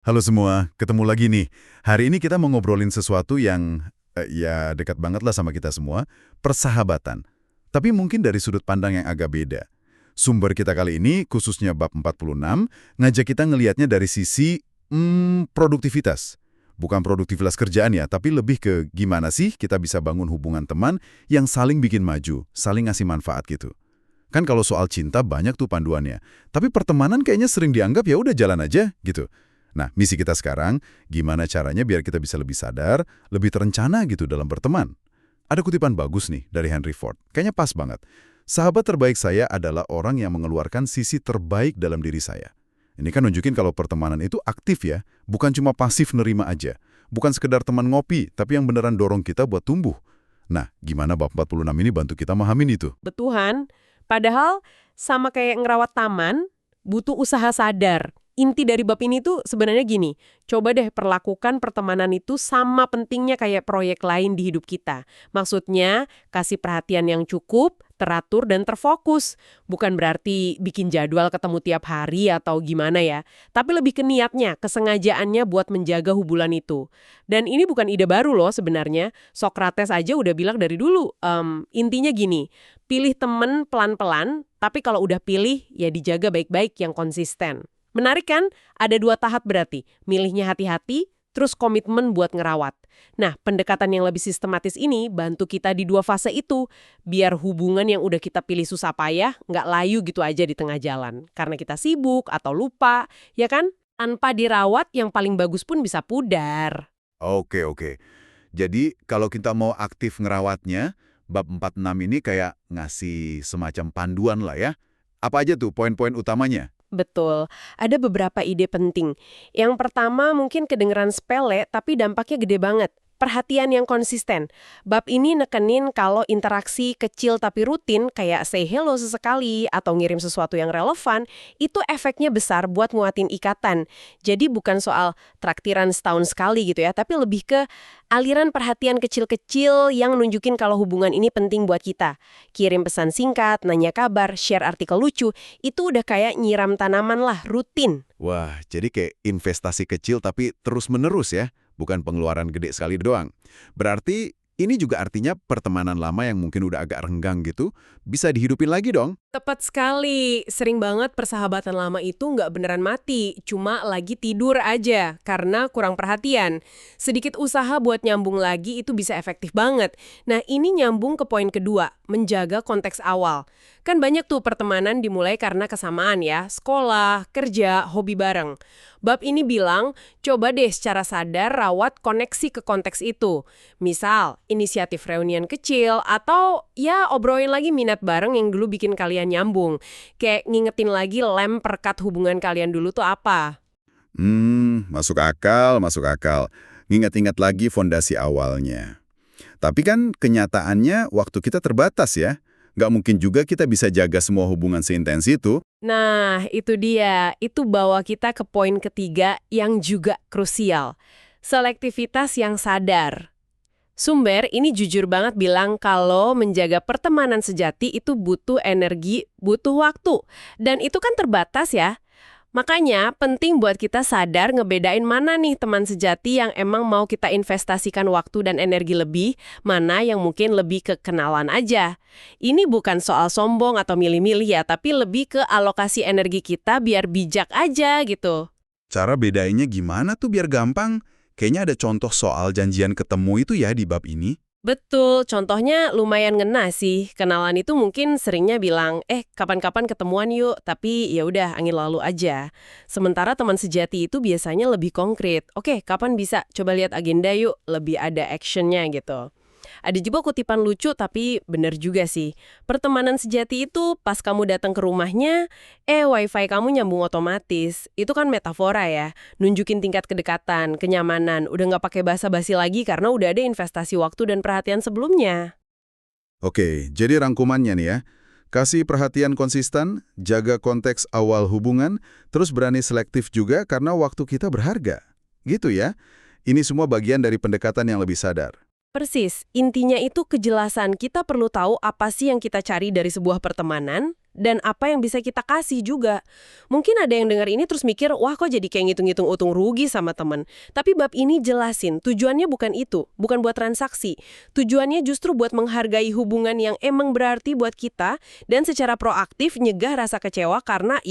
Halo semua, ketemu lagi nih. Hari ini kita mau ngobrolin sesuatu yang ya dekat banget lah sama kita semua, persahabatan. Tapi mungkin dari sudut pandang yang agak beda. Sumber kita kali ini, khususnya bab 46, ngajak kita ngelihatnya dari sisi produktivitas. Bukan produktivitas kerjaan ya, tapi lebih ke gimana sih kita bisa bangun hubungan teman yang saling bikin maju, saling ngasih manfaat gitu. Kan kalau soal cinta banyak tuh panduannya. Tapi pertemanan kayaknya sering dianggap ya udah jalan aja gitu. Nah, misi kita sekarang, gimana caranya biar kita bisa lebih sadar, lebih terencana gitu dalam berteman. Ada kutipan bagus nih dari Henry Ford, kayaknya pas banget. Sahabat terbaik saya adalah orang yang mengeluarkan sisi terbaik dalam diri saya. Ini kan nunjukin kalau pertemanan itu aktif ya, bukan cuma pasif nerima aja. Bukan sekedar teman ngopi, tapi yang beneran dorong kita buat tumbuh. Nah, gimana bab 46 ini bantu kita mahamin itu? Betulan, padahal sama kayak ngerawat taman, butuh usaha sadar. Inti dari bab ini tuh sebenarnya gini, coba deh perlakukan pertemanan itu sama pentingnya kayak proyek lain di hidup kita. Maksudnya, kasih perhatian yang cukup, teratur, dan terfokus. Bukan berarti bikin jadwal ketemu tiap hari atau gimana ya, tapi lebih ke niatnya, kesengajaannya buat menjaga hubungan itu. Dan ini bukan ide baru loh sebenarnya, Socrates aja udah bilang dari dulu. Intinya gini, pilih temen pelan-pelan, tapi kalau udah pilih, ya dijaga baik-baik yang konsisten. Menarik kan? Ada 2 tahap berarti. Milihnya hati-hati, terus komitmen buat ngerawat. Nah, pendekatan yang lebih sistematis ini bantu kita di 2 fase itu. Biar hubungan yang udah kita pilih susah payah, nggak layu gitu aja di tengah jalan. Karena kita sibuk atau lupa, ya kan? Tanpa dirawat, yang paling bagus pun bisa pudar. Oke. Jadi kalau kita mau aktif ngerawatnya, bab 46 ini kayak ngasih semacam panduan lah ya. Apa aja tuh poin-poin utamanya? Betul, ada beberapa ide penting. Yang pertama mungkin kedengeran sepele, tapi dampaknya gede banget. Perhatian yang konsisten. Bab ini nekenin kalau interaksi kecil tapi rutin, kayak say hello sesekali atau ngirim sesuatu yang relevan, itu efeknya besar buat nguatin ikatan. Jadi bukan soal traktiran setahun sekali gitu ya, tapi lebih ke aliran perhatian kecil-kecil yang nunjukin kalau hubungan ini penting buat kita. Kirim pesan singkat, nanya kabar, share artikel lucu, itu udah kayak nyiram tanaman lah, rutin. Wah, jadi kayak investasi kecil tapi terus-menerus ya, bukan pengeluaran gede sekali doang. Berarti ini juga artinya pertemanan lama yang mungkin udah agak renggang gitu, bisa dihidupin lagi dong? Tepat sekali. Sering banget persahabatan lama itu nggak beneran mati, cuma lagi tidur aja karena kurang perhatian. Sedikit usaha buat nyambung lagi itu bisa efektif banget. Nah, ini nyambung ke poin kedua, menjaga konteks awal. Kan banyak tuh pertemanan dimulai karena kesamaan ya, sekolah, kerja, hobi bareng. Bab ini bilang, coba deh secara sadar rawat koneksi ke konteks itu. Misal, inisiatif reunian kecil atau ya obrolin lagi minat bareng yang dulu bikin kalian nyambung. Kayak ngingetin lagi lem perekat hubungan kalian dulu tuh apa. Masuk akal, masuk akal. Ngingat-ingat lagi fondasi awalnya. Tapi kan kenyataannya waktu kita terbatas ya. Nggak mungkin juga kita bisa jaga semua hubungan seintens itu. Nah, itu dia. Itu bawa kita ke poin ketiga yang juga krusial. Selektivitas yang sadar. Sumber ini jujur banget bilang kalau menjaga pertemanan sejati itu butuh energi, butuh waktu. Dan itu kan terbatas ya. Makanya penting buat kita sadar ngebedain mana nih teman sejati yang emang mau kita investasikan waktu dan energi lebih, mana yang mungkin lebih ke kenalan aja. Ini bukan soal sombong atau milih-milih ya, tapi lebih ke alokasi energi kita biar bijak aja gitu. Cara bedainnya gimana tuh biar gampang? Kayaknya ada contoh soal janjian ketemu itu ya di bab ini. Betul, contohnya lumayan ngena sih. Kenalan itu mungkin seringnya bilang, kapan-kapan ketemuan yuk, tapi ya udah angin lalu aja. Sementara teman sejati itu biasanya lebih konkret. Oke, kapan bisa? Coba lihat agenda yuk, lebih ada actionnya gitu. Ada juga kutipan lucu tapi bener juga sih. Pertemanan sejati itu pas kamu datang ke rumahnya, wifi kamu nyambung otomatis. Itu kan metafora ya, nunjukin tingkat kedekatan, kenyamanan, udah nggak pakai basa-basi lagi karena udah ada investasi waktu dan perhatian sebelumnya. Oke, jadi rangkumannya nih ya. Kasih perhatian konsisten, jaga konteks awal hubungan, terus berani selektif juga karena waktu kita berharga. Gitu ya. Ini semua bagian dari pendekatan yang lebih sadar. Persis, intinya itu kejelasan kita perlu tahu apa sih yang kita cari dari sebuah pertemanan, dan apa yang bisa kita kasih juga. Mungkin ada yang dengar ini terus mikir, wah kok jadi kayak ngitung-ngitung untung rugi sama temen. Tapi bab ini jelasin, tujuannya bukan itu, bukan buat transaksi. Tujuannya justru buat menghargai hubungan yang emang berarti buat kita dan secara proaktif nyegah rasa kecewa karena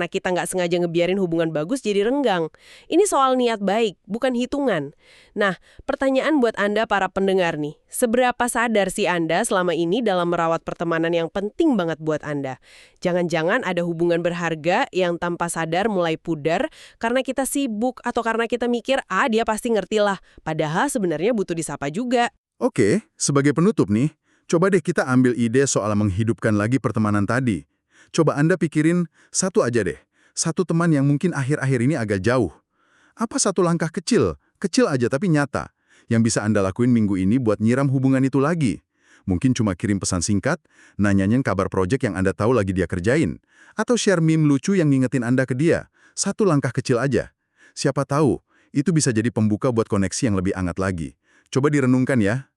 kita nggak sengaja ngebiarin hubungan bagus jadi renggang. Ini soal niat baik, bukan hitungan. Nah, pertanyaan buat Anda para pendengar nih, seberapa sadar sih Anda selama ini dalam merawat pertemanan yang penting banget buat Anda? Jangan-jangan ada hubungan berharga yang tanpa sadar mulai pudar karena kita sibuk atau karena kita mikir, dia pasti ngerti lah. Padahal sebenarnya butuh disapa juga. Oke, sebagai penutup nih, coba deh kita ambil ide soal menghidupkan lagi pertemanan tadi. Coba Anda pikirin satu aja deh, satu teman yang mungkin akhir-akhir ini agak jauh. Apa satu langkah kecil, kecil aja tapi nyata, yang bisa Anda lakuin minggu ini buat nyiram hubungan itu lagi? Mungkin cuma kirim pesan singkat, nanyain kabar proyek yang Anda tahu lagi dia kerjain, atau share meme lucu yang ngingetin Anda ke dia. Satu langkah kecil aja. Siapa tahu, itu bisa jadi pembuka buat koneksi yang lebih hangat lagi. Coba direnungkan ya.